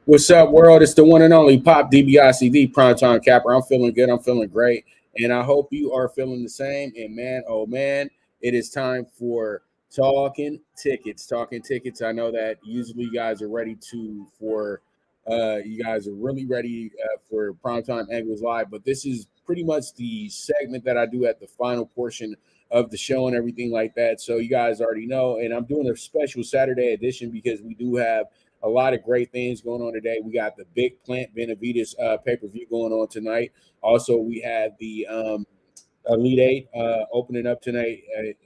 What's up, world? It's the one and only Pop DBICD Primetime Capper. I'm feeling good. I'm feeling great. And I hope you are feeling the same. And man, oh man, it is time for talking tickets. Talking tickets. I know that usually you guys are ready you guys are really ready for Primetime Angles Live, but this is pretty much the segment that I do at the final portion of the show and everything like that. So you guys already know. And I'm doing a special Saturday edition because we do have a lot of great things going on today. We got the big Plant Benavidez pay-per-view going on tonight. Also, we have the Elite Eight opening up tonight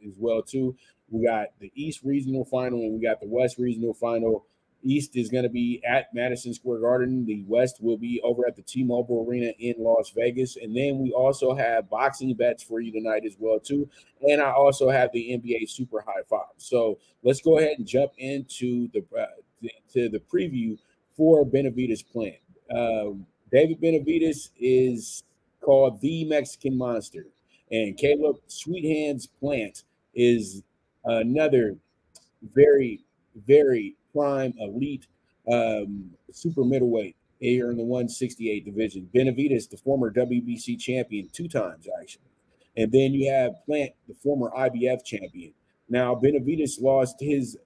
as well too. We got the East Regional Final and we got the West Regional Final. East is going to be at Madison Square Garden. The West will be over at the T-Mobile Arena in Las Vegas. And then we also have boxing bets for you tonight as well too. And I also have the NBA Super High Five. So let's go ahead and jump into the preview for Benavidez Plant. David Benavidez is called the Mexican Monster, and Caleb Sweet Hands Plant is another very, very prime elite super middleweight here in the 168 division. Benavidez, the former WBC champion, two times actually. And then you have Plant, the former IBF champion. Now Benavidez lost his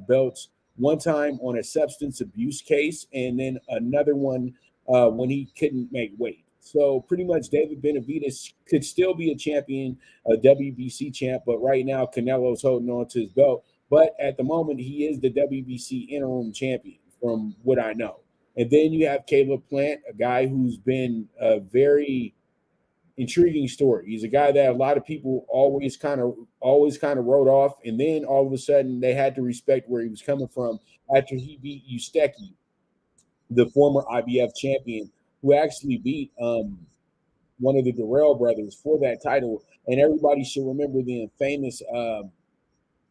belts one time on a substance abuse case, and then another one when he couldn't make weight. So pretty much David Benavidez could still be a champion, a WBC champ, but right now Canelo's holding on to his belt. But at the moment, he is the WBC interim champion, from what I know. And then you have Caleb Plant, a guy who's been a very intriguing story. He's a guy that a lot of people always kind of wrote off, and then all of a sudden they had to respect where he was coming from after he beat Usteki, the former IBF champion, who actually beat one of the Durrell brothers for that title. And everybody should remember the famous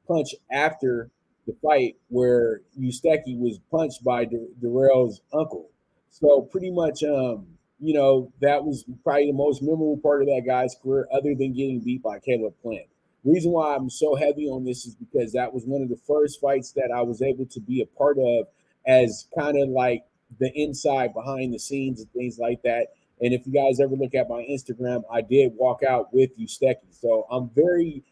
punch after the fight where Usteki was punched by Durrell's uncle. So pretty much, that was probably the most memorable part of that guy's career, other than getting beat by Caleb Plant. Reason why I'm so heavy on this is because that was one of the first fights that I was able to be a part of as kind of like the inside behind the scenes and things like that. And if you guys ever look at my Instagram, I did walk out with Usteki. So I'm very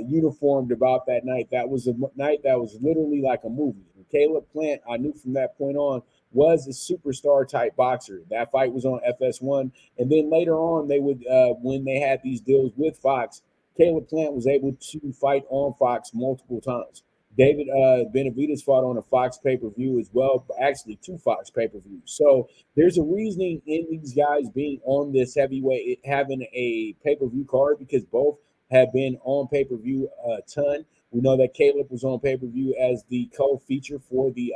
uniformed about that night. That was a night that was literally like a movie. And Caleb Plant, I knew from that point on, was a superstar type boxer. That fight was on FS1, and then later on, they would when they had these deals with Fox, Caleb Plant was able to fight on Fox multiple times. David Benavidez fought on a Fox pay-per-view as well, but actually two Fox pay-per-views. So there's a reasoning in these guys being on this heavyweight, having a pay-per-view card, because both have been on pay-per-view a ton. We know that Caleb was on pay-per-view as the co-feature for the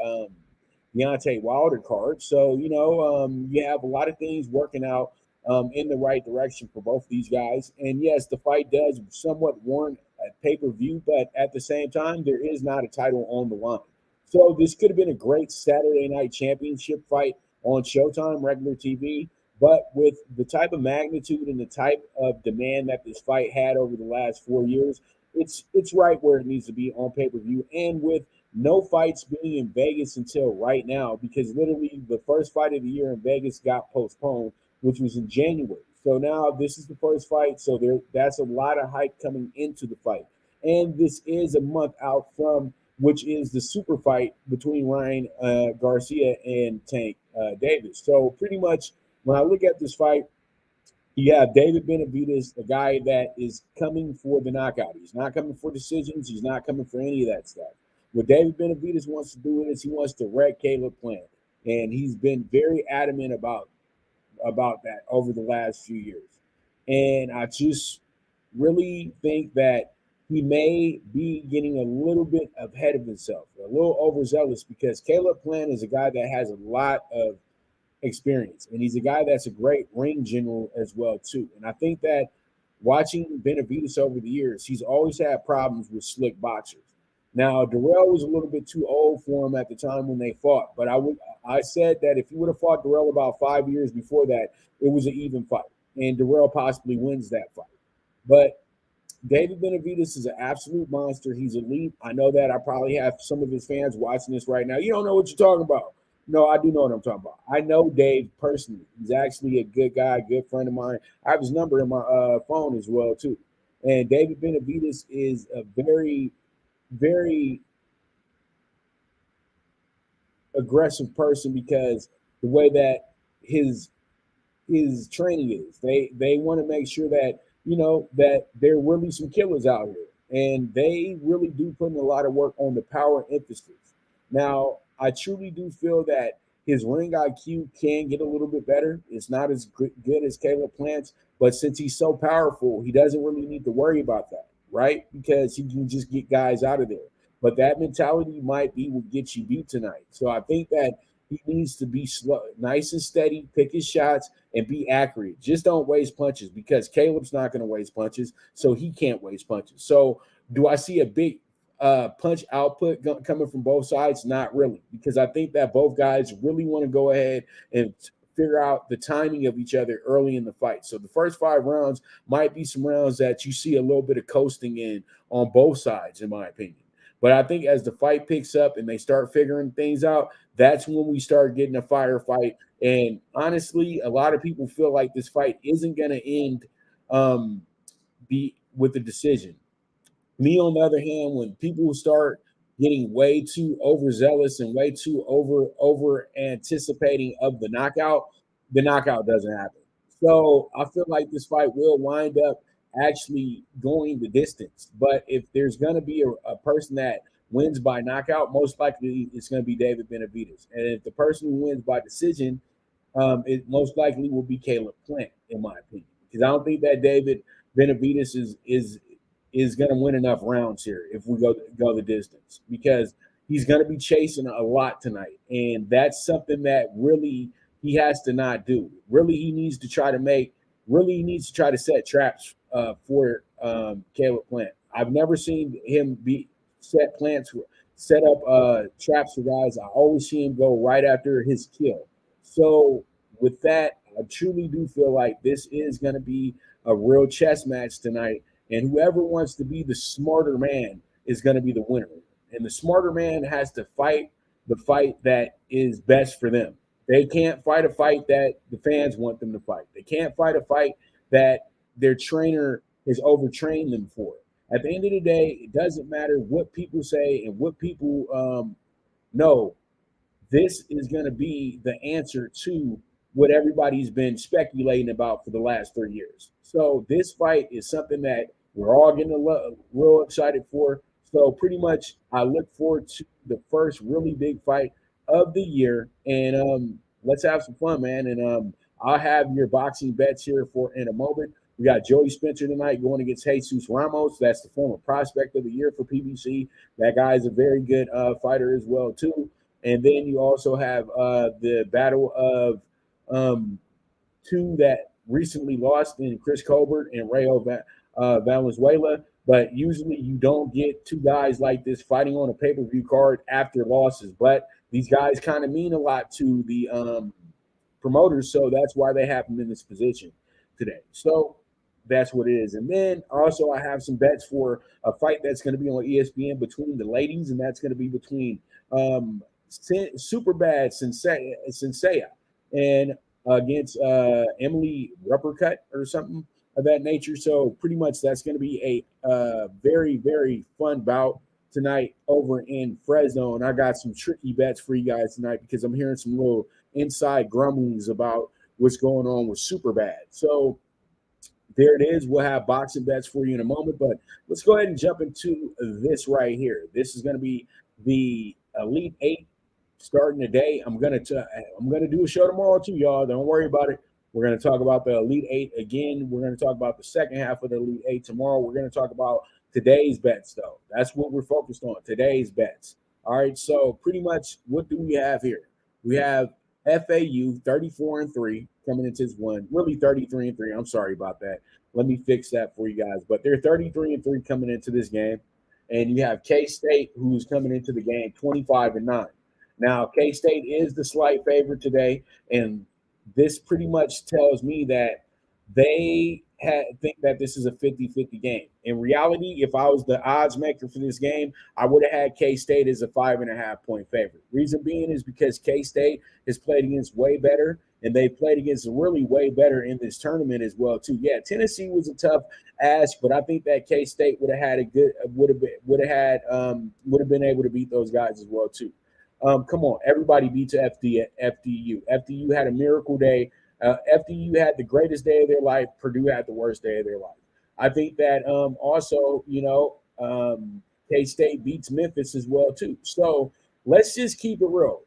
Deontay Wilder card. So, you have a lot of things working out in the right direction for both these guys. And yes, the fight does somewhat warrant a pay-per-view, but at the same time, there is not a title on the line. So this could have been a great Saturday night championship fight on Showtime, regular TV. But with the type of magnitude and the type of demand that this fight had over the last 4 years, it's right where it needs to be on pay-per-view. And with no fights being in Vegas until right now, because literally the first fight of the year in Vegas got postponed, which was in January. So now this is the first fight. So that's a lot of hype coming into the fight. And this is a month out from, which is the super fight between Ryan Garcia and Tank Davis. So pretty much when I look at this fight, you have David Benavidez, the guy that is coming for the knockout. He's not coming for decisions. He's not coming for any of that stuff. What David Benavidez wants to do is he wants to wreck Caleb Plant. And he's been very adamant about that over the last few years. And I just really think that he may be getting a little bit ahead of himself, a little overzealous, because Caleb Plant is a guy that has a lot of experience, and he's a guy that's a great ring general as well too. And I think that watching Benavidez over the years, he's always had problems with slick boxers. Now Durrell was a little bit too old for him at the time when they fought, but I said that if he would have fought Durrell about 5 years before that, it was an even fight, and Durrell possibly wins that fight. But David Benavidez is an absolute monster. He's elite. I know that I probably have some of his fans watching this right now. You don't know what you're talking about. No, I do know what I'm talking about. I know Dave personally. He's actually a good guy, good friend of mine. I have his number in my phone as well too. And David Benavidez is a very, very aggressive person because the way that his training is. They want to make sure that that there will be some killers out here, and they really do put in a lot of work on the power emphasis. Now, I truly do feel that his ring IQ can get a little bit better. It's not as good as Caleb Plant's, but since he's so powerful, he doesn't really need to worry about that, right? Because he can just get guys out of there. But that mentality might be what gets you beat tonight. So I think that he needs to be slow, nice and steady, pick his shots, and be accurate. Just don't waste punches because Caleb's not going to waste punches, so he can't waste punches. So, do I see a big punch output coming from both sides? Not really, because I think that both guys really want to go ahead and figure out the timing of each other early in the fight. So the first 5 rounds might be some rounds that you see a little bit of coasting in on both sides, in my opinion. But I think as the fight picks up and they start figuring things out, that's when we start getting a firefight. And honestly, a lot of people feel like this fight isn't going to end be with a decision. Me, on the other hand, when people start getting way too overzealous and way too over anticipating of the knockout doesn't happen. So I feel like this fight will wind up actually going the distance. But if there's going to be a person that wins by knockout, most likely it's going to be David Benavidez. And if the person who wins by decision, it most likely will be Caleb Plant, in my opinion, because I don't think that David Benavidez is going to win enough rounds here if we go the distance, because he's going to be chasing a lot tonight, and that's something that really he has to not do. Really, he needs to try to make. Really, he needs to try to set traps for Caleb Plant. I've never seen him be set up traps for guys. I always see him go right after his kill. So with that, I truly do feel like this is going to be a real chess match tonight, and whoever wants to be the smarter man is going to be the winner. And the smarter man has to fight the fight that is best for them. They can't fight a fight that the fans want them to fight. They can't fight a fight that their trainer has overtrained them for. At the end of the day, it doesn't matter what people say and what people know. This is going to be the answer to what everybody's been speculating about for the last 3 years. So this fight is something that we're all getting real excited for. So pretty much, I look forward to the first really big fight of the year, and let's have some fun, man. And I'll have your boxing bets here for in a moment. We got Joey Spencer tonight going against Jesus Ramos. That's the former prospect of the year for PBC. That guy is a very good fighter as well too. And then you also have the battle of two that recently lost in Chris Colbert and Rayo Valenzuela. But usually you don't get two guys like this fighting on a pay-per-view card after losses. But these guys kind of mean a lot to the promoters, so that's why they have them in this position today. So that's what it is. And then also I have some bets for a fight that's going to be on ESPN between the ladies, and that's going to be between Super Bad Sensei and against Emily Ruppercut or something of that nature. So pretty much that's going to be a very, very fun bout tonight over in Fresno. And I got some tricky bets for you guys tonight because I'm hearing some little inside grumblings about what's going on with Super Bad. So there it is. We'll have boxing bets for you in a moment, but let's go ahead and jump into this right here. This is going to be the Elite Eight starting today. I'm gonna do a show tomorrow too, y'all. Don't worry about it. We're gonna talk about the Elite Eight again. We're gonna talk about the second half of the Elite Eight tomorrow. We're gonna talk about today's bets, though. That's what we're focused on. Today's bets. All right. So pretty much, what do we have here? We have FAU 34-3 coming into this one. Really 33-3. I'm sorry about that. Let me fix that for you guys. But they're 33-3 coming into this game. And you have K-State, who's coming into the game 25-9. Now, K-State is the slight favorite today, and this pretty much tells me that they think that this is a 50-50 game. In reality, if I was the odds maker for this game, I would have had K-State as a 5.5-point favorite. Reason being is because K-State has played against way better, and they played against really way better in this tournament as well too. Yeah, Tennessee was a tough ask, but I think that K-State would have had a good would have been able to beat those guys as well too. Come on, everybody beats FDU. FDU had a miracle day. FDU had the greatest day of their life. Purdue had the worst day of their life. I think that also, K-State beats Memphis as well too. So let's just keep it real.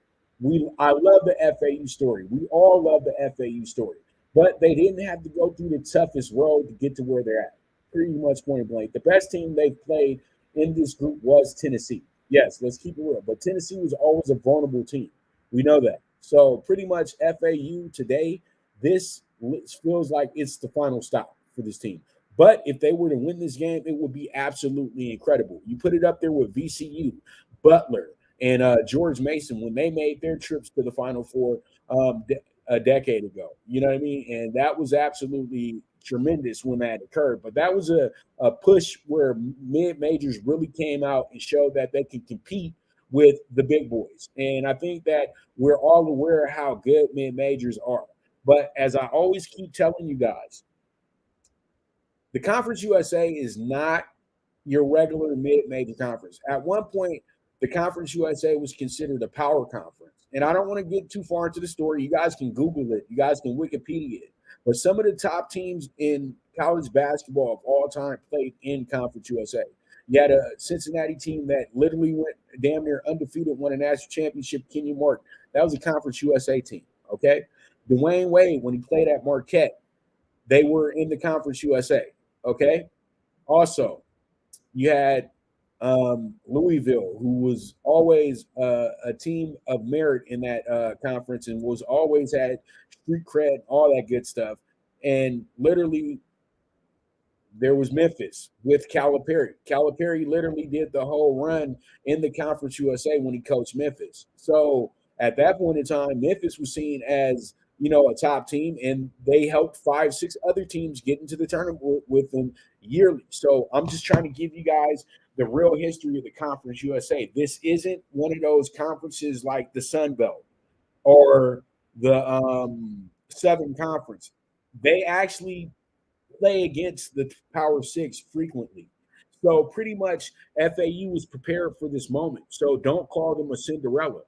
I love the FAU story. We all love the FAU story, but they didn't have to go through the toughest road to get to where they're at. Pretty much point blank. The best team they've played in this group was Tennessee. Yes, let's keep it real. But Tennessee was always a vulnerable team. We know that. So pretty much FAU today, this feels like it's the final stop for this team. But if they were to win this game, it would be absolutely incredible. You put it up there with VCU, Butler, and George Mason when they made their trips to the Final Four a decade ago. You know what I mean? And that was absolutely tremendous when that occurred. But that was a push where mid-majors really came out and showed that they can compete with the big boys. And I think that we're all aware of how good mid-majors are. But as I always keep telling you guys, the Conference USA is not your regular mid-major conference. At one point, the Conference USA was considered a power conference. And I don't want to get too far into the story. You guys can Google it. You guys can Wikipedia it. But some of the top teams in college basketball of all time played in Conference USA. You had a Cincinnati team that literally went damn near undefeated, won a national championship, Kenyon Martin. That was a Conference USA team, okay? Dwayne Wade, when he played at Marquette, they were in the Conference USA, okay? Also, you had Louisville, who was always a team of merit in that conference and was always had street cred, all that good stuff. And literally, there was Memphis with Calipari. Calipari literally did the whole run in the Conference USA when he coached Memphis. So at that point in time, Memphis was seen as a top team, and they helped 5-6 other teams get into the tournament with them yearly. So I'm just trying to give you guys the real history of the Conference USA. This isn't one of those conferences like the Sun Belt or the Southern Conference. They actually play against the Power Six frequently. So pretty much FAU was prepared for this moment. So don't call them a Cinderella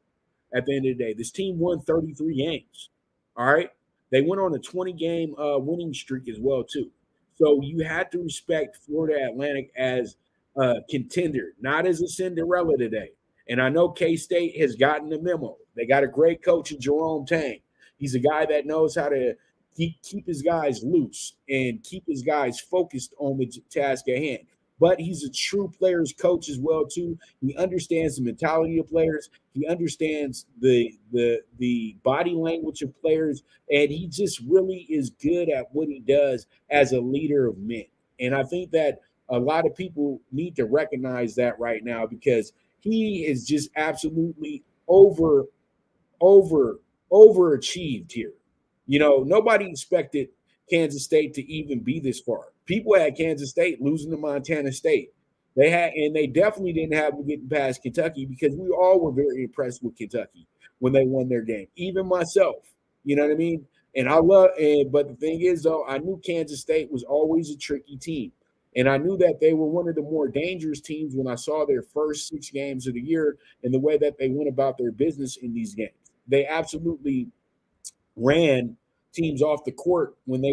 at the end of the day. This team won 33 games. All right. They went on a 20-game winning streak as well, too. So you had to respect Florida Atlantic as a contender, not as a Cinderella today. And I know K-State has gotten the memo. They got a great coach in Jerome Tang. He's a guy that knows how to keep his guys loose and keep his guys focused on the task at hand. But he's a true players coach as well too. He understands the mentality of players. He understands the body language of players, and he just really is good at what he does as a leader of men. And I think that a lot of people need to recognize that right now, because he is just absolutely overachieved here. Nobody expected Kansas State to even be this far. People had Kansas State losing to Montana State. They definitely didn't have them getting past Kentucky, because we all were very impressed with Kentucky when they won their game. Even myself, you know what I mean? And but the thing is, though, I knew Kansas State was always a tricky team. And I knew that they were one of the more dangerous teams when I saw their first 6 games of the year and the way that they went about their business in these games. They absolutely ran teams off the court when they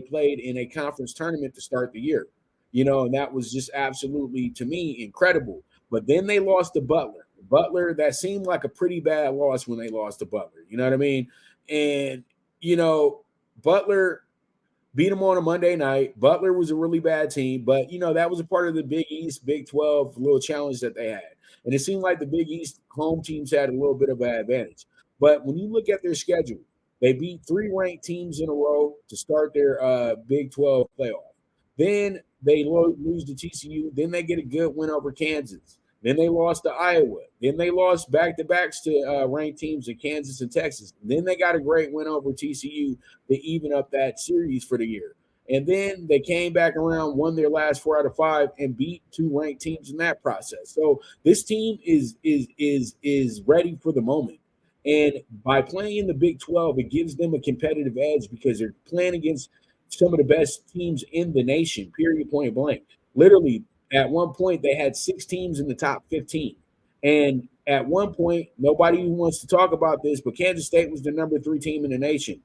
played in a conference tournament to start the year, and that was just absolutely, to me, incredible. But then they lost to Butler. Butler, that seemed like a pretty bad loss when they lost to Butler. You know what I mean? And, Butler beat them on a Monday night. Butler was a really bad team, but, that was a part of the Big East, Big 12 little challenge that they had. And it seemed like the Big East home teams had a little bit of an advantage. But when you look at their schedule, they beat 3 ranked teams in a row to start their Big 12 playoff. Then they lose to TCU. Then they get a good win over Kansas. Then they lost to Iowa. Then they lost back-to-backs to ranked teams in Kansas and Texas. Then they got a great win over TCU to even up that series for the year. And then they came back around, won their last 4 out of 5, and beat 2 ranked teams in that process. So this team is ready for the moment. And by playing in the Big 12, it gives them a competitive edge because they're playing against some of the best teams in the nation, period, point blank. Literally, at one point, they had 6 teams in the top 15. And at one point, nobody wants to talk about this, but Kansas State was the number 3 team in the nation.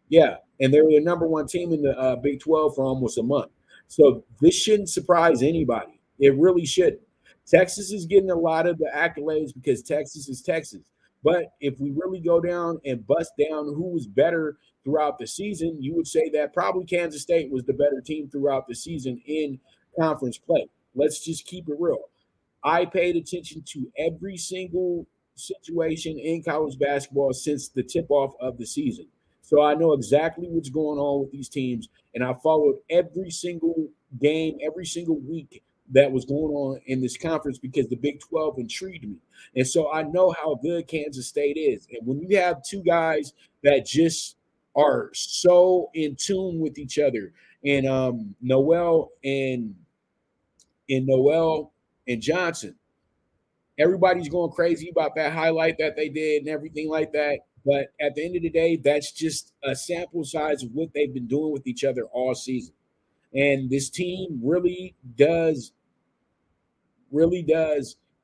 Yeah, and they were the number 1 team in the Big 12 for almost a month. So this shouldn't surprise anybody. It really shouldn't. Texas is getting a lot of the accolades because Texas is Texas. But if we really go down and bust down who was better throughout the season, you would say that probably Kansas State was the better team throughout the season in conference play. Let's just keep it real. I paid attention to every single situation in college basketball since the tip off of the season. So I know exactly what's going on with these teams, and I followed every single game, every single week that was going on in this conference because the Big 12 intrigued me. And so I know how good Kansas State is. And when you have 2 guys that just are so in tune with each other, and Noel and Johnson, everybody's going crazy about that highlight that they did and everything like that. But at the end of the day, that's just a sample size of what they've been doing with each other all season. And this team really does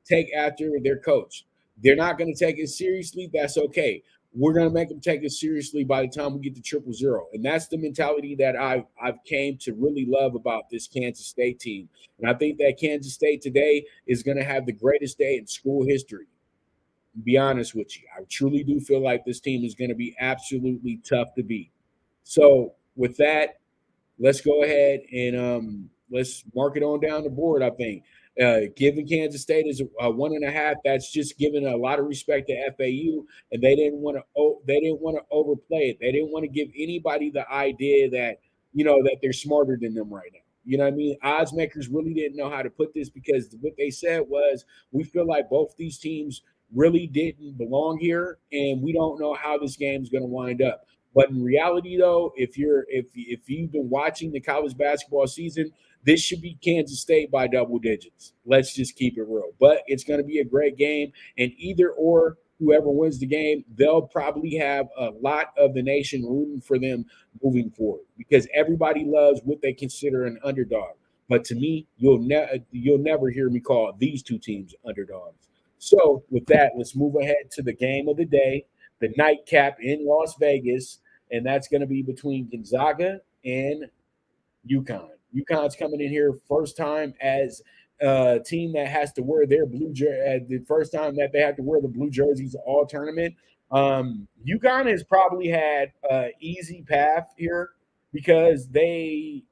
take after their coach. They're not going to take it seriously. That's okay. We're going to make them take it seriously by the time we get to 000. And that's the mentality that I've came to really love about this Kansas State team. And I think that Kansas State today is going to have the greatest day in school history. To be honest with you, I truly do feel like this team is going to be absolutely tough to beat. So with that, let's go ahead and let's mark it on down the board. I think giving Kansas State is a 1.5. That's just giving a lot of respect to FAU, and they didn't want to overplay it. They didn't want to give anybody the idea that that they're smarter than them right now. You know what I mean? Odds makers really didn't know how to put this because what they said was, we feel like both these teams really didn't belong here, and we don't know how this game is going to wind up. But in reality, though, if you've been watching the college basketball season, this should be Kansas State by double digits. Let's just keep it real. But it's going to be a great game, and either or, whoever wins the game, they'll probably have a lot of the nation rooting for them moving forward because everybody loves what they consider an underdog. But to me, you'll never hear me call these 2 teams underdogs. So with that, let's move ahead to the game of the day, the nightcap in Las Vegas, and that's going to be between Gonzaga and UConn. UConn's coming in here first time as a team that has to wear their blue jersey. The first time that they have to wear the blue jerseys all tournament. UConn has probably had an easy path here because they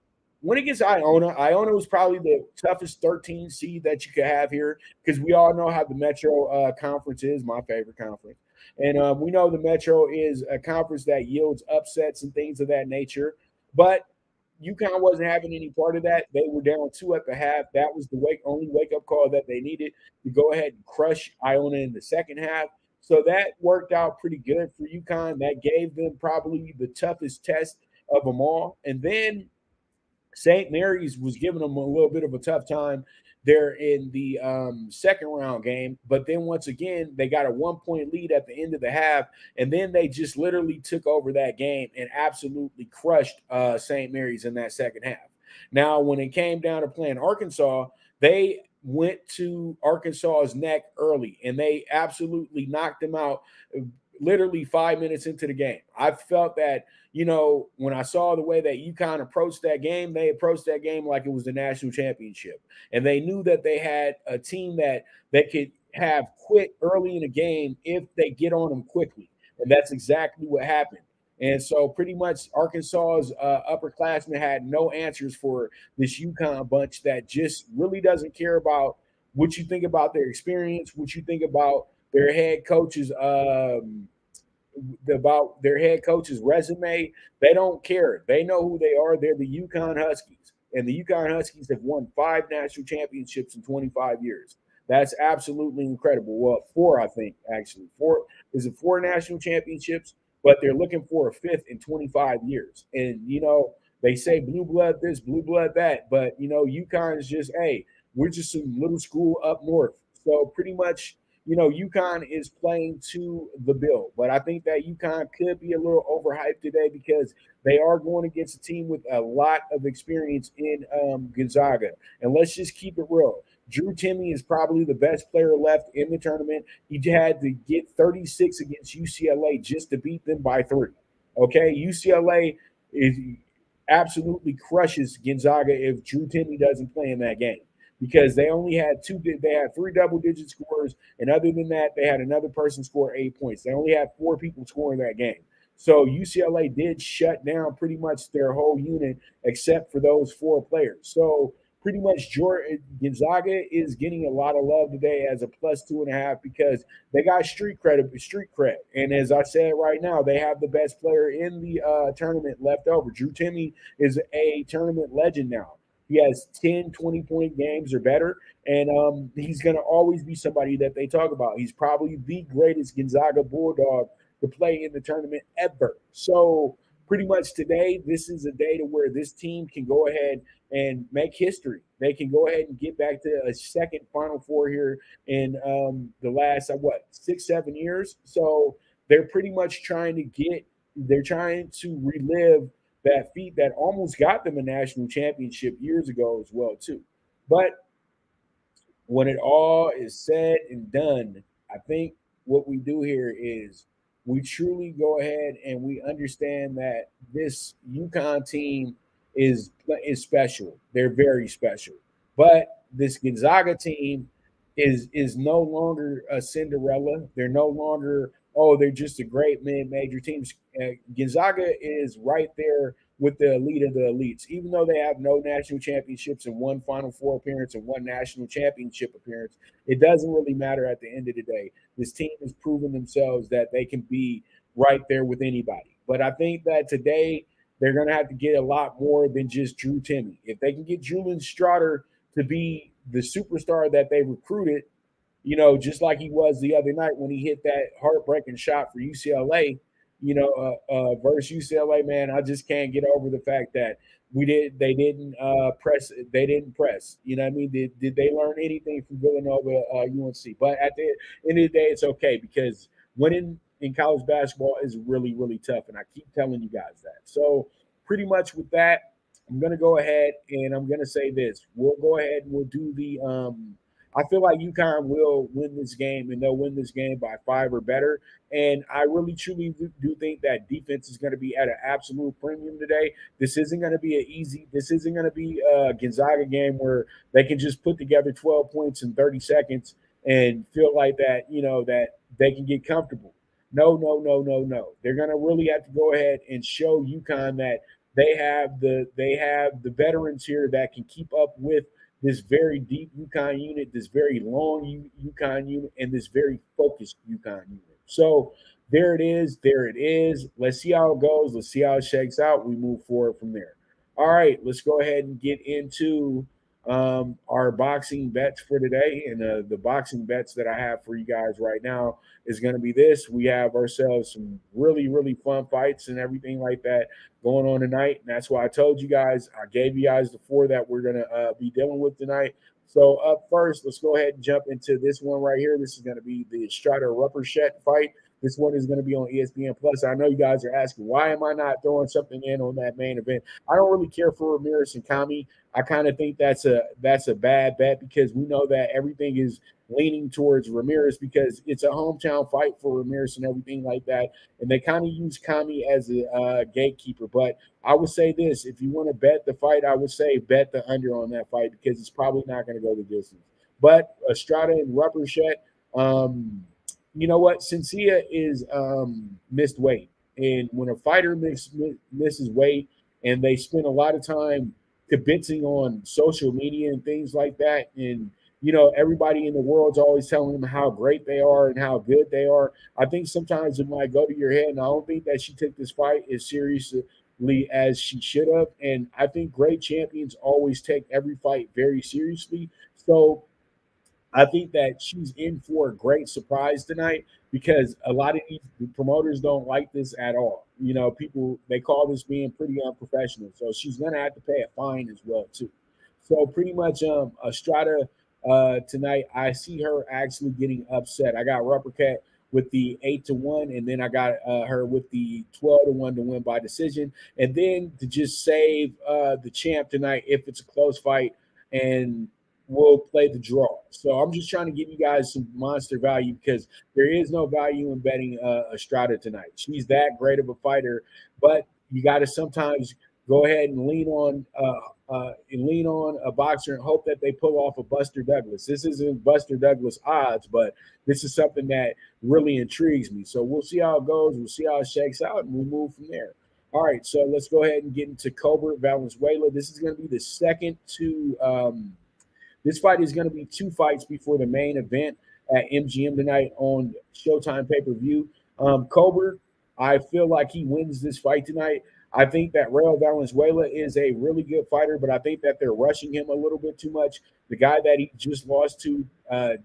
went against Iona. Iona was probably the toughest 13 seed that you could have here because we all know how the Metro Conference is, my favorite conference. And we know the Metro is a conference that yields upsets and things of that nature. But UConn wasn't having any part of that. They were down 2 at the half. That was the only wake-up call that they needed to go ahead and crush Iona in the second half. So that worked out pretty good for UConn. That gave them probably the toughest test of them all. And then St. Mary's was giving them a little bit of a tough time there in the second round game. But then once again, they got a 1-point lead at the end of the half. And then they just literally took over that game and absolutely crushed St. Mary's in that second half. Now, when it came down to playing Arkansas, they went to Arkansas's neck early and they absolutely knocked them out literally 5 minutes into the game. I felt that, when I saw the way that UConn approached that game, they approached that game like it was the national championship. And they knew that they had a team that could have quit early in the game if they get on them quickly. And that's exactly what happened. And so pretty much Arkansas's upperclassmen had no answers for this UConn bunch that just really doesn't care about what you think about their experience, what you think about their head coach's resume. They don't care. They know who they are. They're the UConn Huskies, and the UConn Huskies have won 5 national championships in 25 years. That's absolutely incredible. Well, 4, I think, actually. 4 is it 4 national championships, but they're looking for a 5th in 25 years. And They say blue blood this, blue blood that, but UConn is just, hey, we're just a little school up north. So pretty much, UConn is playing to the bill. But I think that UConn could be a little overhyped today because they are going against a team with a lot of experience in Gonzaga. And let's just keep it real. Drew Timme is probably the best player left in the tournament. He had to get 36 against UCLA just to beat them by 3. Okay, UCLA is absolutely crushes Gonzaga if Drew Timme doesn't play in that game because they only had they had 3 double-digit scores, and other than that, they had another person score 8 points. They only had 4 people scoring that game. So UCLA did shut down pretty much their whole unit except for those 4 players. So pretty much Gonzaga is getting a lot of love today as a +2.5 because they got street cred. And as I said right now, they have the best player in the tournament left over. Drew Timme is a tournament legend now. He has 10, 20-point games or better, and he's going to always be somebody that they talk about. He's probably the greatest Gonzaga Bulldog to play in the tournament ever. So pretty much today, this is a day to where this team can go ahead and make history. They can go ahead and get back to a second Final Four here in the last 6, 7 years. So they're pretty much they're trying to relive that feat that almost got them a national championship years ago as well too. But when it all is said and done, I think what we do here is we truly go ahead and we understand that this UConn team is special. They're very special. But this Gonzaga team is no longer a Cinderella. They're no longer, they're just a great mid-major team. Gonzaga is right there with the elite of the elites, even though they have no national championships and 1 Final Four appearance and 1 national championship appearance. It doesn't really matter at the end of the day. This team has proven themselves that they can be right there with anybody. But I think that today they're going to have to get a lot more than just Drew Timme. If they can get Julian Strouder to be the superstar that they recruited, just like he was the other night when he hit that heartbreaking shot for UCLA, versus UCLA, man, I just can't get over the fact that they didn't press. They didn't press. You know what I mean? Did they learn anything from Villanova, UNC? But at the end of the day, it's okay because winning in college basketball is really, really tough. And I keep telling you guys that. So pretty much with that, I'm going to go ahead and I'm going to say this. We'll go ahead and we'll do the I feel like UConn will win this game, and they'll win this game by 5 or better. And I really, truly do think that defense is going to be at an absolute premium today. This isn't going to be this isn't going to be a Gonzaga game where they can just put together 12 points in 30 seconds and feel like that, that they can get comfortable. No, no, no, no, no. They're going to really have to go ahead and show UConn that they have the veterans here that can keep up with this very deep UConn unit, this very long UConn unit, and this very focused UConn unit. So there it is. There it is. Let's see how it goes. Let's see how it shakes out. We move forward from there. All right, let's go ahead and get into our boxing bets for today. And the boxing bets that I have for you guys right now is going to be this. We have ourselves some really, really fun fights and everything like that going on tonight. And that's why I told you guys, I gave you guys the 4 that we're going to be dealing with tonight. So up first, let's go ahead and jump into this one right here. This is going to be the Strider Ruppershett fight. This one is going to be on ESPN Plus. I know you guys are asking, why am I not throwing something in on that main event? I don't really care for Ramirez and Kami. I kind of think that's a bad bet because we know that everything is leaning towards Ramirez because it's a hometown fight for Ramirez and everything like that. And they kind of use Kami as a gatekeeper. But I would say this, if you want to bet the fight, I would say bet the under on that fight because it's probably not going to go the distance. But Estrada and Ruppershett, you know what? Cynthia is missed weight. And when a fighter misses weight and they spend a lot of time kibitzing on social media and things like that, and everybody in the world's always telling them how great they are and how good they are. I think sometimes it might go to your head, and I don't think that she took this fight as seriously as she should have. And I think great champions always take every fight very seriously. So I think that she's in for a great surprise tonight because a lot of these promoters don't like this at all. People they call this being pretty unprofessional. So she's gonna have to pay a fine as well too. So pretty much Estrada tonight, I see her actually getting upset. I got Ruppercat with the 8-1, and then I got her with the 12-1 to win by decision. And then to just save the champ tonight if it's a close fight, and we'll play the draw. So I'm just trying to give you guys some monster value because there is no value in betting Estrada tonight. She's that great of a fighter, but you got to sometimes go ahead and lean on a boxer and hope that they pull off a Buster Douglas. This isn't Buster Douglas odds, but this is something that really intrigues me. So we'll see how it goes. We'll see how it shakes out, and we'll move from there. All right, so let's go ahead and get into Colbert Valenzuela. This is going to be the second to this fight is going to be 2 fights before the main event at MGM tonight on Showtime pay-per-view. Colbert, I feel like he wins this fight tonight. I think that Raul Valenzuela is a really good fighter, but I think that they're rushing him a little bit too much. The guy that he just lost to,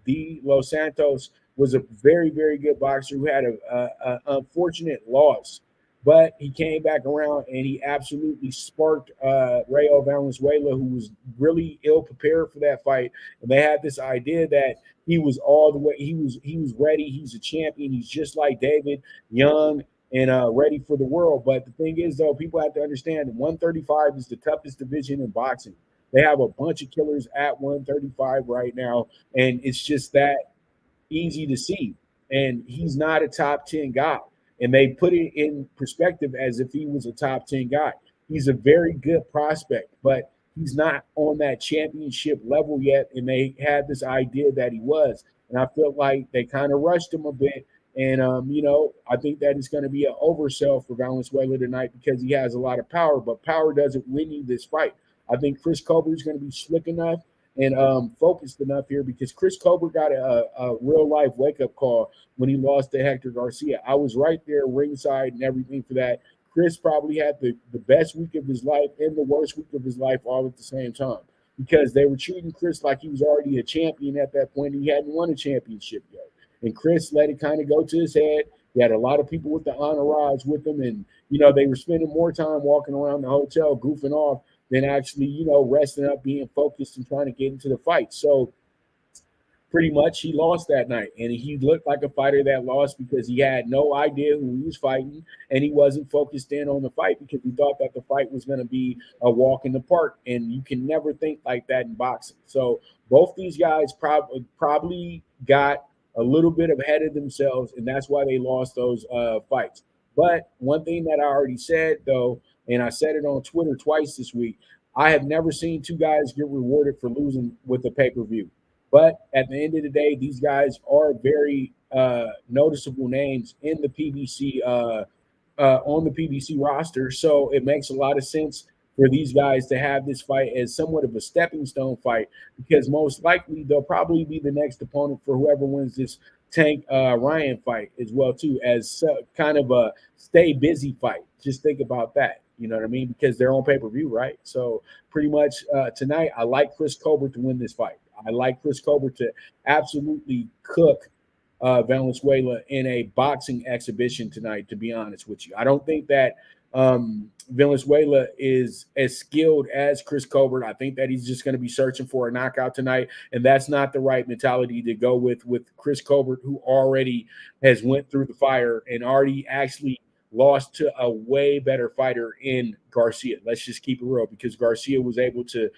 D. Los Santos, was a very, very good boxer who had a unfortunate loss. But he came back around and he absolutely sparked Raul Valenzuela, who was really ill prepared for that fight. And they had this idea that he was all the way, he was ready. He's a champion. He's just like David, young and ready for the world. But the thing is, though, people have to understand that 135 is the toughest division in boxing. They have a bunch of killers at 135 right now, and it's just that easy to see. And he's not a top 10 guy. And they put it in perspective as if he was a top 10 guy. He's a very good prospect, but he's not on that championship level yet. And they had this idea that he was. And I felt like they kind of rushed him a bit. And, I think that it's going to be an oversell for Valenzuela tonight because he has a lot of power, but power doesn't win you this fight. I think Chris Colbert is going to be slick enough and focused enough here because Chris Colbert got a real life wake up call when he lost to Hector Garcia. I was right there ringside and everything for that. Chris probably had the best week of his life and the worst week of his life all at the same time because they were treating Chris like he was already a champion at that point. And he hadn't won a championship yet. And Chris let it kind of go to his head. He had a lot of people with the entourage with him. And, they were spending more time walking around the hotel goofing off than actually, resting up, being focused and trying to get into the fight. So pretty much he lost that night. And he looked like a fighter that lost because he had no idea who he was fighting and he wasn't focused in on the fight because he thought that the fight was going to be a walk in the park. And you can never think like that in boxing. So both these guys probably got a little bit ahead of themselves, and that's why they lost those fights. But one thing that I already said, though, and I said it on Twitter twice this week, I have never seen 2 guys get rewarded for losing with a pay-per-view. But at the end of the day, these guys are very noticeable names in the PBC on the PBC roster. So it makes a lot of sense for these guys to have this fight as somewhat of a stepping stone fight because most likely they'll probably be the next opponent for whoever wins this Tank Ryan fight as well too as kind of a stay busy fight. Just think about that. You know what I mean? Because they're on pay-per-view, right? So pretty much tonight, I like Chris Colbert to win this fight. I like Chris Colbert to absolutely cook Valenzuela in a boxing exhibition tonight, to be honest with you. I don't think that Valenzuela is as skilled as Chris Colbert. I think that he's just going to be searching for a knockout tonight, and that's not the right mentality to go with Chris Colbert, who already has went through the fire and already actually lost to a way better fighter in Garcia. Let's just keep it real because Garcia was able to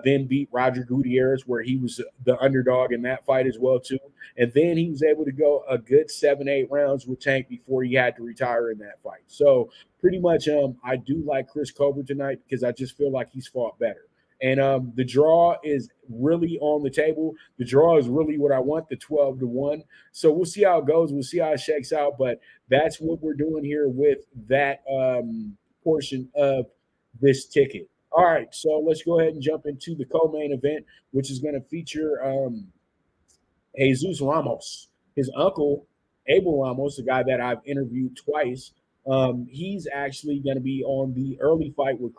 then beat Roger Gutierrez, where he was the underdog in that fight as well too. And then he was able to go a good 7-8 rounds with Tank before he had to retire in that fight. So pretty much I do like Chris Colbert tonight because I just feel like he's fought better. And the draw is really on the table. The draw is really what I want, the 12-1. So we'll see how it goes. We'll see how it shakes out. But that's what we're doing here with that portion of this ticket. All right, so let's go ahead and jump into the co-main event, which is going to feature Jesus Ramos. His uncle, Abel Ramos, the guy that I've interviewed twice, he's actually going to be on the early fight with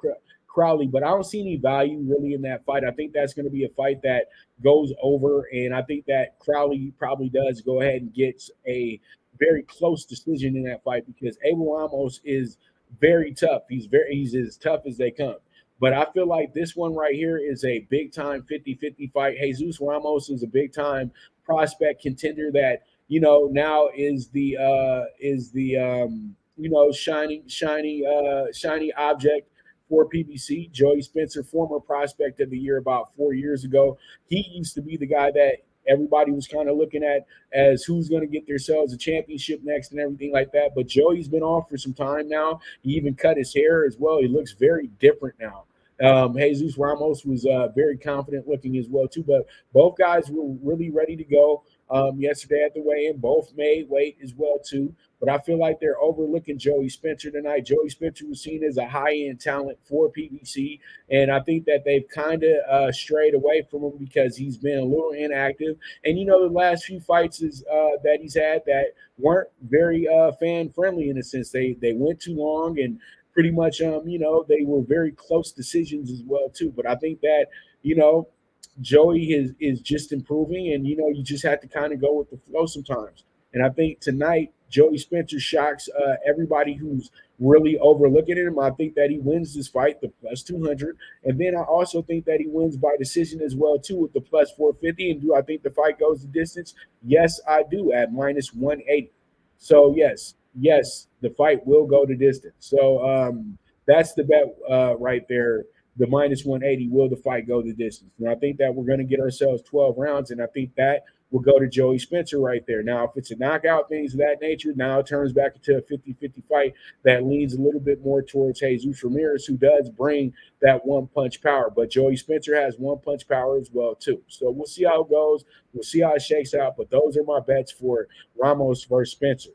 Crowley, but I don't see any value really in that fight. I think that's going to be a fight that goes over, and I think that Crowley probably does go ahead and gets a very close decision in that fight because Abel Ramos is very tough. He's as tough as they come. But I feel like this one right here is a big time 50-50 fight. Jesus Ramos is a big time prospect contender that, now is the shiny object for PBC. Joey Spencer, former prospect of the year about 4 years ago. He used to be the guy that everybody was kind of looking at as who's going to get themselves a championship next and everything like that. But Joey's been off for some time now. He even cut his hair as well. He looks very different now. Jesus Ramos was very confident looking as well too. But both guys were really ready to go yesterday at the weigh-in. Both made weight as well too. But I feel like they're overlooking Joey Spencer tonight. Joey Spencer was seen as a high-end talent for PBC, and I think that they've kind of strayed away from him because he's been a little inactive. And the last few fights that he's had that weren't very fan-friendly in a sense. They went too long and pretty much they were very close decisions as well too. But I think that Joey is just improving, and you just have to kind of go with the flow sometimes. And I think tonight Joey Spencer shocks everybody who's really overlooking him. I think that he wins this fight, the plus 200. And then I also think that he wins by decision as well, too, with the plus 450. And do I think the fight goes the distance? Yes, I do, at minus 180. So, yes, the fight will go the distance. So that's the bet right there. The minus 180, will the fight go the distance? And I think that we're going to get ourselves 12 rounds, and I think that will go to Joey Spencer right there. Now, if it's a knockout, things of that nature, now it turns back into a 50-50 fight that leans a little bit more towards Jesus Ramirez, who does bring that one-punch power. But Joey Spencer has one-punch power as well, too. So we'll see how it goes. We'll see how it shakes out. But those are my bets for Ramos versus Spencer.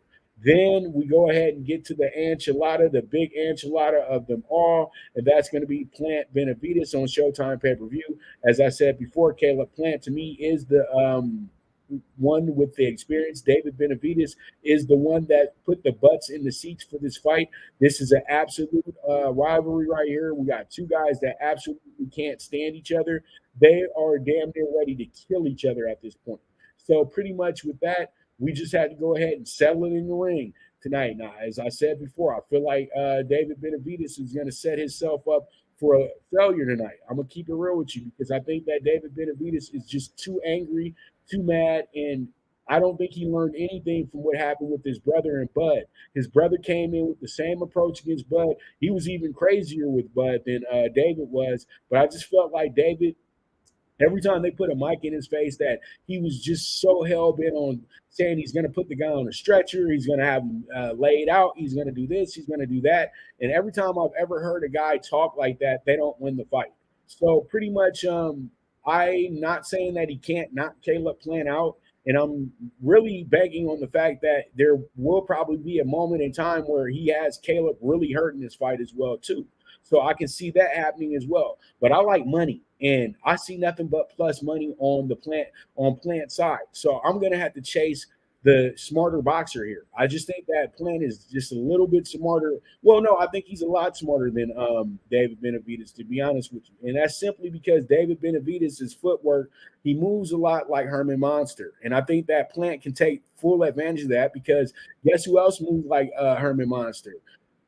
Then we go ahead and get to the enchilada, the big enchilada of them all, and that's going to be Plant Benavidez on Showtime pay-per-view. As I said before, Caleb Plant to me is the one with the experience. David Benavidez is the one that put the butts in the seats for this fight. This is an absolute rivalry right here. We got two guys that absolutely can't stand each other. They are damn near ready to kill each other at this point. So pretty much with that, we just had to go ahead and settle it in the ring tonight. Now, as I said before, I feel like David Benavidez is going to set himself up for a failure tonight. I'm going to keep it real with you because I think that David Benavidez is just too angry, too mad, and I don't think he learned anything from what happened with his brother and Bud. His brother came in with the same approach against Bud. He was even crazier with Bud than David was, but I just felt like David, every time they put a mic in his face, that he was just so hell-bent on saying he's going to put the guy on a stretcher, he's going to have him laid out, he's going to do this, he's going to do that. And every time I've ever heard a guy talk like that, they don't win the fight. So pretty much I'm not saying that he can't knock Caleb Plant out, and I'm really banking on the fact that there will probably be a moment in time where he has Caleb really hurt in this fight as well, too. So I can see that happening as well. But I like money, and I see nothing but plus money on the Plant side. So I'm going to have to chase the smarter boxer here. I just think that Plant is just a little bit smarter. Well, no, I think he's a lot smarter than David Benavidez, to be honest with you. And that's simply because David Benavidez' footwork, he moves a lot like Herman Monster. And I think that Plant can take full advantage of that because guess who else moves like Herman Monster?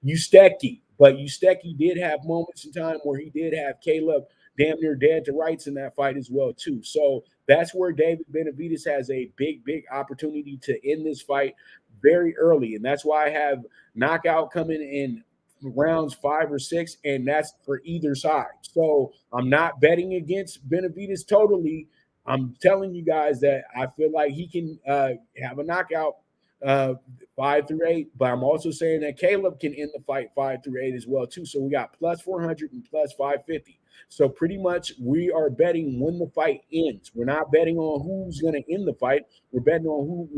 Usteki. But Usteki did have moments in time where he did have Caleb damn near dead to rights in that fight as well, too. So that's where David Benavidez has a big, big opportunity to end this fight very early. And that's why I have knockout coming in rounds 5 or 6, and that's for either side. So I'm not betting against Benavidez totally. I'm telling you guys that I feel like he can have a knockout 5 through 8, but I'm also saying that Caleb can end the fight 5 through 8 as well too. So we got plus 400 and plus 550. So pretty much we are betting when the fight ends. We're not betting on who's going to end the fight. We're betting on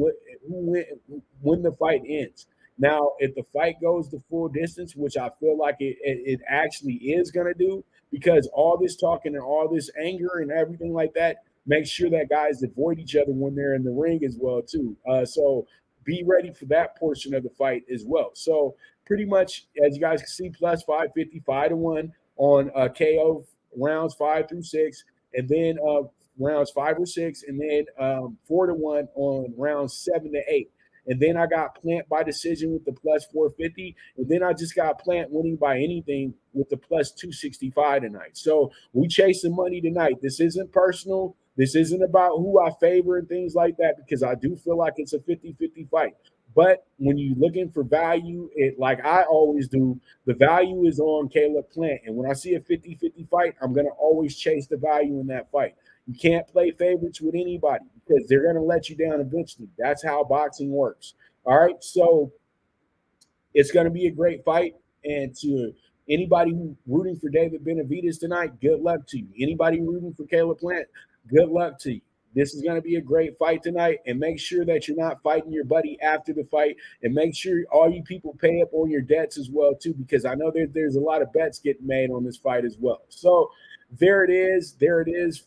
when the fight ends. Now, if the fight goes the full distance, which I feel like it actually is going to do, because all this talking and all this anger and everything like that, make sure that guys avoid each other when they're in the ring as well too. So be ready for that portion of the fight as well. So pretty much, as you guys can see, plus 550, 5-1. on KO rounds 5 through 6, and then rounds 5 or 6, and then 4-1 on rounds 7 to 8. And then I got Plant by decision with the plus 450. And then I just got Plant winning by anything with the plus 265 tonight. So we chasing money tonight. This isn't personal. This isn't about who I favor and things like that, because I do feel like it's a 50-50 fight. But when you're looking for value, it like I always do, the value is on Caleb Plant. And when I see a 50-50 fight, I'm going to always chase the value in that fight. You can't play favorites with anybody because they're going to let you down eventually. That's how boxing works. All right. So it's going to be a great fight. And to anybody who rooting for David Benavidez tonight, good luck to you. Anybody rooting for Caleb Plant, good luck to you. This is going to be a great fight tonight, and make sure that you're not fighting your buddy after the fight, and make sure all you people pay up on your debts as well too, because I know there's a lot of bets getting made on this fight as well. So there it is. There it is.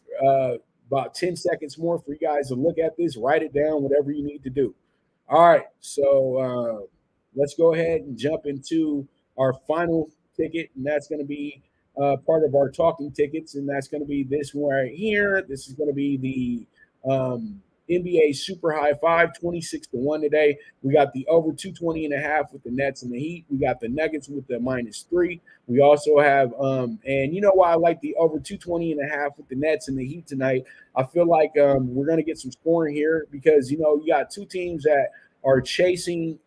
About 10 seconds more for you guys to look at this, write it down, whatever you need to do. All right. So let's go ahead and jump into our final ticket, and that's going to be part of our talking tickets, and that's going to be this one right here. This is going to be the NBA Super High Five, 26-1 today. We got the over 220.5 with the Nets and the Heat. We got the Nuggets with the -3. We also have, and you know why I like the over 220.5 with the Nets and the Heat tonight? I feel like we're going to get some scoring here because, you got two teams that are chasing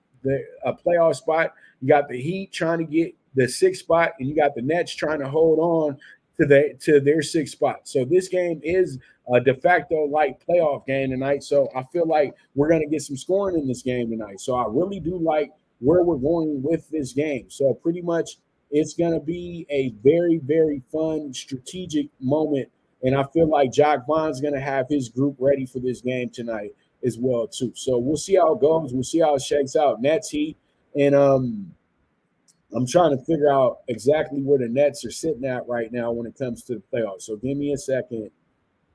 a playoff spot. You got the Heat trying to get the 6th spot, and you got the Nets trying to hold on to their 6th spot. So this game is a de facto like playoff game tonight. So I feel like we're going to get some scoring in this game tonight. So I really do like where we're going with this game. So pretty much it's going to be a very, very fun strategic moment. And I feel like Jock Vaughn's going to have his group ready for this game tonight as well too. So we'll see how it goes. We'll see how it shakes out. Nets, Heat, and I'm trying to figure out exactly where the Nets are sitting at right now when it comes to the playoffs. So give me a second.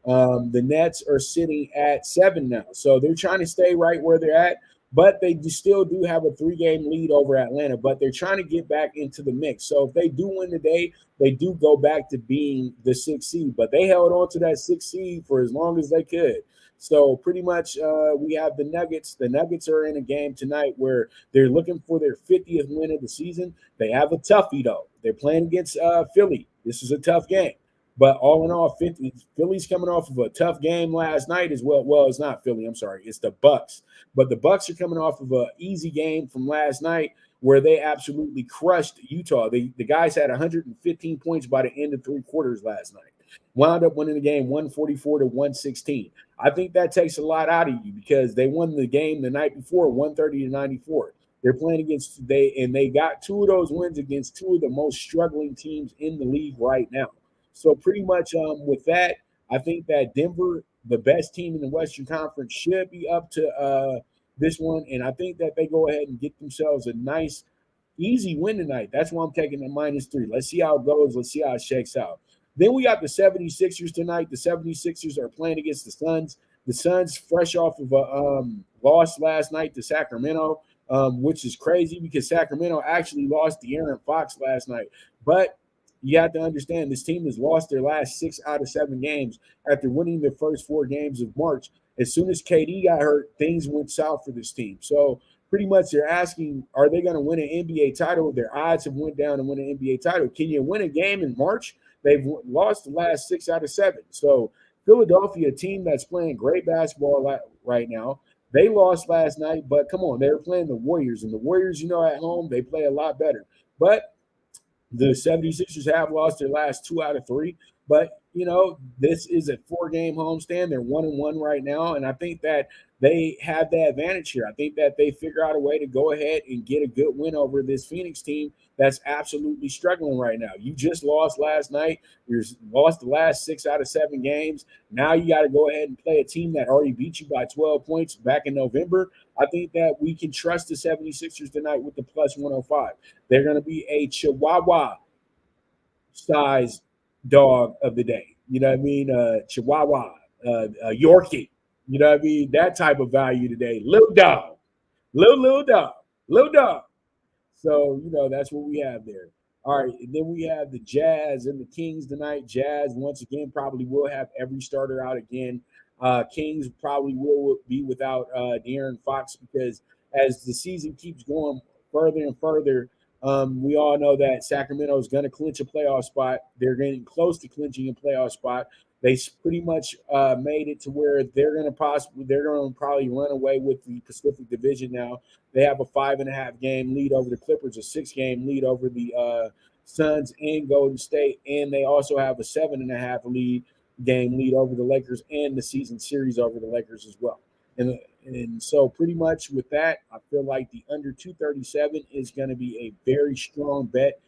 The Nets are sitting at 7 now. So they're trying to stay right where they're at, but they still do have a 3-game lead over Atlanta, but they're trying to get back into the mix. So if they do win today, they do go back to being the 6th seed, but they held on to that 6th seed for as long as they could. So pretty much we have the Nuggets. The Nuggets are in a game tonight where they're looking for their 50th win of the season. They have a toughie, though. They're playing against Philly. This is a tough game. But all in all, Philly's coming off of a tough game last night as well. Well, it's not Philly. I'm sorry. It's the Bucks. But the Bucks are coming off of an easy game from last night where they absolutely crushed Utah. The guys had 115 points by the end of 3 quarters last night. Wound up winning the game 144-116. I think that takes a lot out of you because they won the game the night before 130-94. They're playing against they got 2 of those wins against 2 of the most struggling teams in the league right now. So pretty much with that, I think that Denver, the best team in the Western Conference, should be up to this one. And I think that they go ahead and get themselves a nice, easy win tonight. That's why I'm taking the -3. Let's see how it goes. Let's see how it shakes out. Then we got the 76ers tonight. The 76ers are playing against the Suns. The Suns fresh off of a loss last night to Sacramento, which is crazy because Sacramento actually lost to Aaron Fox last night. But you have to understand this team has lost their last 6 out of 7 games after winning their first 4 games of March. As soon as KD got hurt, things went south for this team. So pretty much they're asking, are they going to win an NBA title? Their odds have went down to win an NBA title. Can you win a game in March? They've lost the last 6 out of 7. So Philadelphia, a team that's playing great basketball right now, they lost last night, but come on, they were playing the Warriors. And the Warriors, at home, they play a lot better. But the 76ers have lost their last 2 out of 3. But, this is a 4-game homestand. They're 1-1 right now. And I think that they have the advantage here. I think that they figure out a way to go ahead and get a good win over this Phoenix team that's absolutely struggling right now. You just lost last night. You lost the last 6 out of 7 games. Now you got to go ahead and play a team that already beat you by 12 points back in November. I think that we can trust the 76ers tonight with the +105. They're going to be a Chihuahua size dog of the day. You know what I mean? Chihuahua, Yorkie. You know what I mean? That type of value today. Little dog. Little dog. Little dog. So, that's what we have there. All right, and then we have the Jazz and the Kings tonight. Jazz once again probably will have every starter out again. Kings probably will be without De'Aaron Fox because as the season keeps going further and further, we all know that Sacramento is going to clinch a playoff spot. They're getting close to clinching a playoff spot. They pretty much made it to where they're going to probably run away with the Pacific Division now. They have a 5.5 game lead over the Clippers, a 6 game lead over the Suns and Golden State, and they also have a 7.5 game lead over the Lakers and the season series over the Lakers as well. And so pretty much with that, I feel like the under 237 is going to be a very strong bet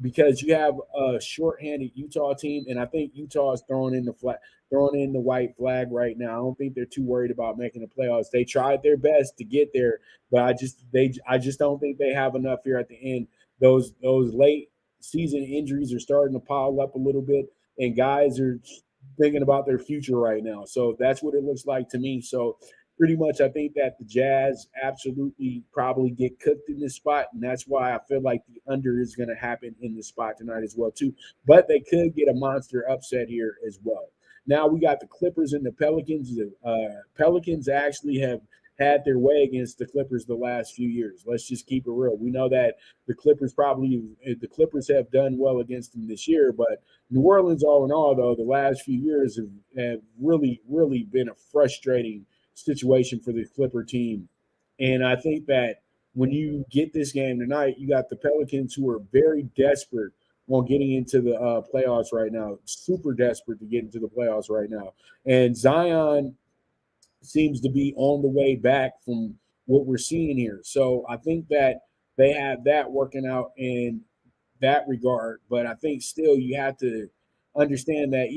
because you have a shorthanded Utah team, and I think Utah is throwing in the white flag right now. I don't think they're too worried about making the playoffs. They tried their best to get there, but I just don't think they have enough here at the end. Those late season injuries are starting to pile up a little bit, and guys are thinking about their future right now. So that's what it looks like to me. So pretty much I think that the Jazz absolutely probably get cooked in this spot, and that's why I feel like the under is going to happen in this spot tonight as well too. But they could get a monster upset here as well. Now we got the Clippers and the Pelicans. The Pelicans actually have had their way against the Clippers the last few years. Let's just keep it real. We know that the Clippers have done well against them this year, but New Orleans, all in all, though, the last few years have really, really been a frustrating situation for the Clipper team. And I think that when you get this game tonight, you got the Pelicans who are very desperate on getting into the playoffs right now, super desperate to get into the playoffs right now. And Zion seems to be on the way back from what we're seeing here. So I think that they have that working out in that regard. But I think still you have to understand that,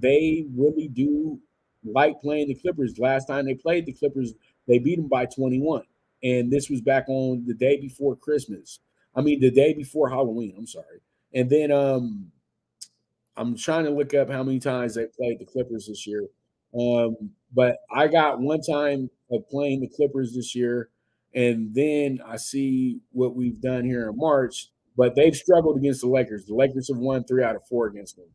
they really do like playing the Clippers. Last time they played the Clippers, they beat them by 21. And this was back on the day before Christmas. The day before Halloween, I'm sorry. And then I'm trying to look up how many times they played the Clippers this year. But I got one time of playing the Clippers this year, and then I see what we've done here in March. But they've struggled against the Lakers. The Lakers have won 3 out of 4 against them.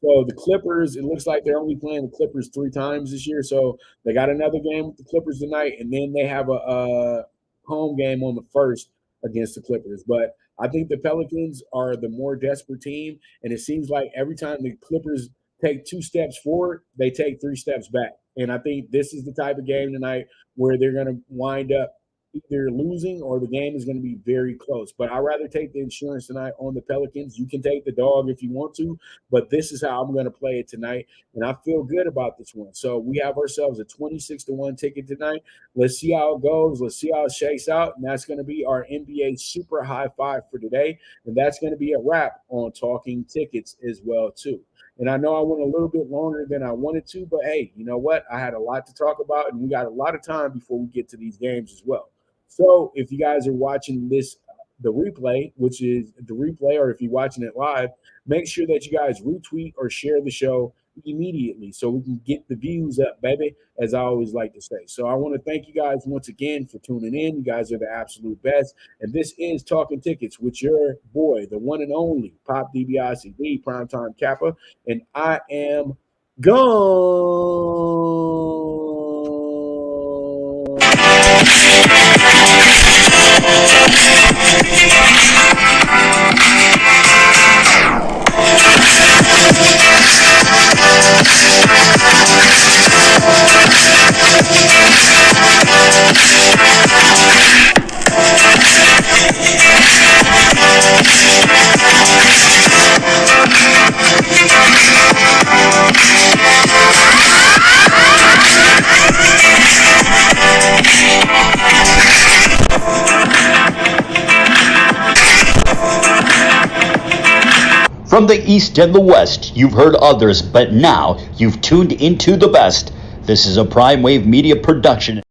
So the Clippers, it looks like they're only playing the Clippers 3 times this year. So they got another game with the Clippers tonight, and then they have a home game on the 1st against the Clippers. But I think the Pelicans are the more desperate team, and it seems like every time the Clippers take 2 steps forward, they take 3 steps back. And I think this is the type of game tonight where they're going to wind up either losing or the game is going to be very close. But I'd rather take the insurance tonight on the Pelicans. You can take the dog if you want to, but this is how I'm going to play it tonight. And I feel good about this one. So we have ourselves a 26-1 ticket tonight. Let's see how it goes. Let's see how it shakes out. And that's going to be our NBA Super High Five for today. And that's going to be a wrap on Talking Tickets as well, too. And I know I went a little bit longer than I wanted to, but hey, you know what? I had a lot to talk about, and we got a lot of time before we get to these games as well. So if you guys are watching the replay, which is the replay, or if you're watching it live, make sure that you guys retweet or share the show immediately so we can get the views up, baby, as I always like to say. So I want to thank you guys once again for tuning in. You guys are the absolute best. And this is Talking Tickets with your boy, the one and only Pop DBICD, Primetime Kappa. And I am gone. From the East and the West, you've heard others, but now you've tuned into the best. This is a Prime Wave Media production.